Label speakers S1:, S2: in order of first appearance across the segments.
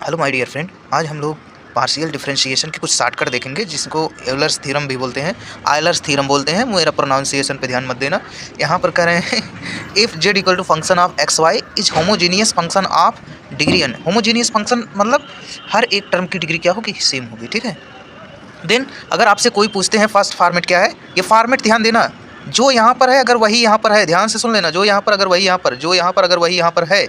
S1: Hello my dear friend, आज हम लोग पार्शियल डिफरेंशिएशन की कुछ शॉर्टकट देखेंगे जिसको एवलर्स थ्योरम भी बोलते हैं, आयलर्स थ्योरम बोलते हैं। मेरा प्रोनाउंसिएशन पे ध्यान मत देना। यहाँ पर कह रहे हैं if Z equal to function of x Y is homogeneous function of degree N. Homogeneous function मतलब हर एक टर्म की डिग्री क्या होगी, सेम होगी। ठीक है। देन अगर आपसे कोई पूछते हैं फर्स्ट फॉर्मेट क्या है, ये फॉर्मेट ध्यान देना, जो यहाँ पर है अगर वही यहाँ पर है, ध्यान से सुन लेना, जो यहाँ पर अगर वही यहाँ पर, जो यहाँ पर अगर वही यहाँ पर है,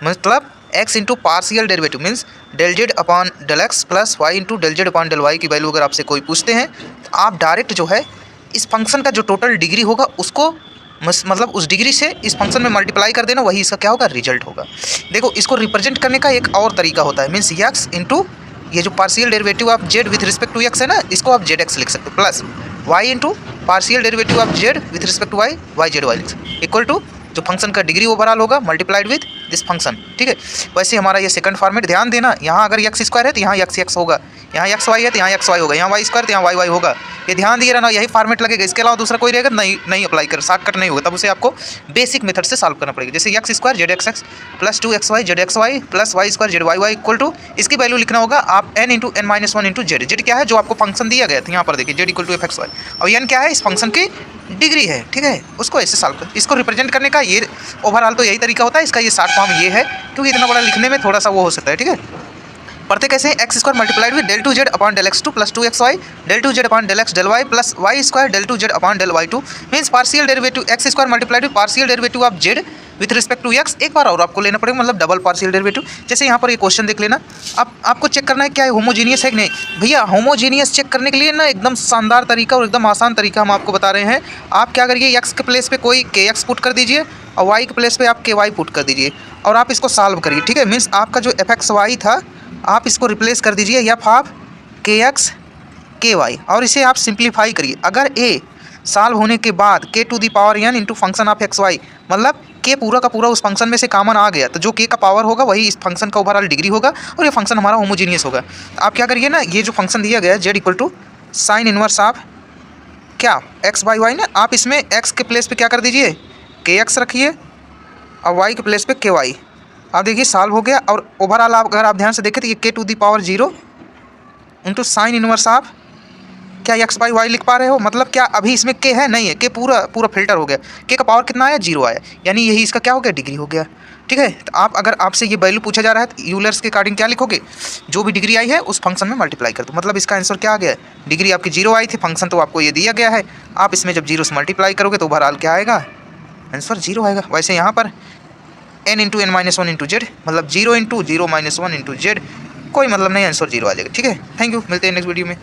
S1: मतलब x into partial derivative means del Z upon del X plus Y into del Z upon del Y की वैल्यू अगर आपसे कोई पूछते हैं तो आप डायरेक्ट जो है इस फंक्शन का जो टोटल डिग्री होगा उसको मतलब उस डिग्री से इस फंक्शन में मल्टीप्लाई कर देना, वही इसका क्या होगा, रिजल्ट होगा। देखो, इसको रिप्रेजेंट करने का एक और तरीका होता है, मीन्स एक्स इंटू ये जो partial derivative of Z with respect to X है ना, इसको आप जेड एक्स लिख सकते हो, plus Y into partial derivative of Z with respect to Y, Y Z Y लिख सकते हो, इक्वल टू जो फंक्शन का डिग्री ओवरऑल होगा मल्टीप्लाइड विथ दिस फंक्शन। ठीक है। वैसे हमारा ये सेकंड फॉर्मेट, ध्यान देना, यहाँ अगर एक्स स्क्वायर है तो यहाँ एक्स एक्स होगा, यहाँ एक्स वाई है तो यहाँ एक्स वाई होगा, यहाँ वाई स्क्वायर तो यहाँ वाई वाई होगा। ये ध्यान दिए रहना, यही फॉर्मेट लगेगा, इसके अलावा दूसरा कोई रहेगा नहीं अप्लाई कर, शॉर्टकट नहीं होगा, तब उसे आपको बेसिक मेथड से सॉल्व करना पड़ेगा। जैसे x square z x x plus 2xy z x y plus y square z y y equal to, इसकी वैल्यू लिखना होगा आप n into n minus one into z. Z क्या है, जो आपको फंक्शन दिया गया था, यहाँ पर देखिए z equal to f x y, और एन क्या है, इस फंक्शन की डिग्री है। ठीक है, उसको ऐसे सॉल्व कर, इसको रिप्रेजेंट करने का ये ओवरऑल तो यही तरीका होता है। इसका ये शॉर्ट फॉर्म ये है, क्योंकि इतना बड़ा लिखने में थोड़ा सा वो हो सकता है। ठीक है, पढ़ते कैसे हैं, x square multiplied with del two z upon del x two plus 2xy del two z upon del x del y plus y square del two z upon del y two, means partial derivative x square multiplied with partial derivative of Z with respect to x. एक बार और आपको लेना पड़ेगा, मतलब double partial derivative. जैसे यहाँ पर ये क्वेश्चन देख लेना, अब आपको चेक करना है क्या है, होमोजीनियस है कि नहीं। भैया होमोजीनियस चेक करने के लिए ना एकदम शानदार तरीका और एकदम आसान तरीका हम आपको बता रहे हैं। आप क्या करिए, एक्स के प्लेस पे कोई के एक्स पुट कर दीजिए और वाई के प्लेस पे आप के वाई पुट कर दीजिए और आप इसको सॉल्व करिए। ठीक है, मीन्स आपका जो एफ एक्स वाई था आप इसको रिप्लेस कर दीजिए एफ ऑफ के एक्स के वाई और इसे आप सिंप्लीफाई करिए। अगर ए सॉल्व होने के बाद k to the power n into function of x y, मतलब के पूरा का पूरा उस फंक्शन में से कॉमन आ गया, तो जो के का पावर होगा वही इस फंक्शन का ओवरऑल डिग्री होगा और ये फंक्शन हमारा होमोजीनियस होगा। तो आप क्या करिए ना, ये जो फंक्शन दिया गया है z equal to sine inverse of क्या एक्स बाई वाई ना, आप इसमें एक्स के प्लेस पे क्या कर दीजिए, के एक्स रखिए और वाई के प्लेस पे के वाई। आप देखिए सॉल्व हो गया और ओवरऑल आप अगर आप ध्यान से देखें तो ये k to the power 0 into sine inverse of क्या एक्स बाई वाई लिख पा रहे हो, मतलब क्या अभी इसमें के है, नहीं है, के पूरा फिल्टर हो गया, के का पावर कितना आया, 0 आया, यानी यही इसका क्या हो गया, डिग्री हो गया। ठीक है, तो आप अगर आपसे ये वैल्यू पूछा जा रहा है तो यूलर्स के अकॉर्डिंग क्या लिखोगे, जो भी डिग्री आई है उस फंक्शन में मल्टीप्लाई कर दो, मतलब इसका आंसर क्या आ गया, डिग्री आपकी 0 आई थी, फंक्शन तो आपको ये दिया गया है, आप इसमें जब 0 से मल्टीप्लाई करोगे तो ओवरऑल क्या आएगा, आंसर 0 आएगा। वैसे यहाँ पर n into n minus one into z, मतलब 0 into 0 minus one into z, कोई मतलब नहीं, आंसर 0 आ जाएगा। ठीक है, थैंक यू, मिलते हैं नेक्स्ट वीडियो में।